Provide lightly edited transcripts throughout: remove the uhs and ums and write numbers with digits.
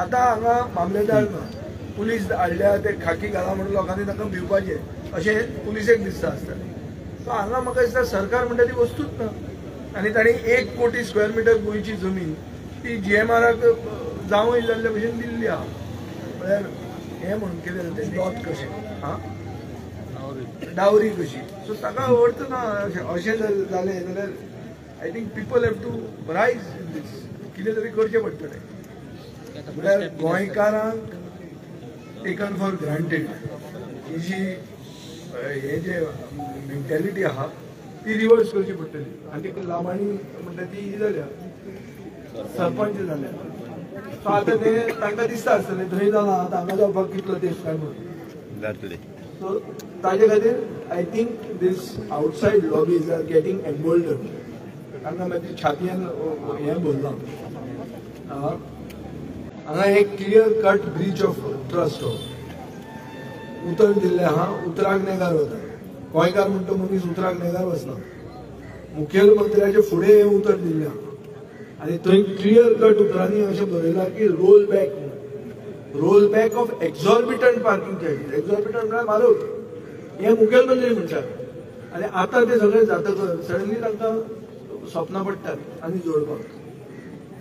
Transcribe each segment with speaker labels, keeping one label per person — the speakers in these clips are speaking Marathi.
Speaker 1: आता हांगा मामलेदार ना पुलीस हाडल्या ते खाकी घाला म्हणून लोकांनी ताका भिवपाचे अशें पुलिसेक दिसता आसतलें. सो हांगा म्हाका दिसता सरकार म्हणटा ती वस्तूच ना आनी तांणी 1 कोटी स्क्वेअर मिटर गोंयची जमीन ती GMRक जावंय जाल्ले भशेन दिल्ली आहा. म्हळ्यार हें म्हणून कितें जाता डॉट कशें हां डावरी कशी. सो ताका अर्थ ना अशें जालें जाल्यार I think people have to raise this कितें तरी करचें पडटलें. म्हळ्यार गोंयकारांक टेकन फॉर ग्रांटेड ही जी हे जे मेंटॅलिटी आहा ती रिवर्स करची पडटली. आनी ती लांबाणी म्हणटा ती जाल्या सरपंच जाल्या. सो आतां ते तांकां दिसता आसतलें थंय जालां आतां हांगा जावपाक कितलो तेंप काय म्हणून जातलें. सो ताजे खातीर I think this outside lobbies are getting emboldened. तांकां मागीर छातयेन हें भरलां. हांगा एक clear cut breach of trust हो उतर दिल्लें आहा. उतराक नेगार वता. गोंयकार म्हणटा मनीस उतराक नेगार वचना. मुखेलमंत्र्याचे फुडें हें उतर दिल्लें आहा आनी थंय क्लियर कट उतरांनी अशें बरयलां की roll back of exorbitant parking charges. Exorbitant म्हळ्यार म्हारग हे मुखेलमंत्री म्हणटात आनी आतां ते सगळें जातकच सडनली तांकां सपनां पडटात आनी जोडपाक.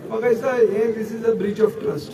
Speaker 1: म्हाका दिसता हे this is a breach of trust.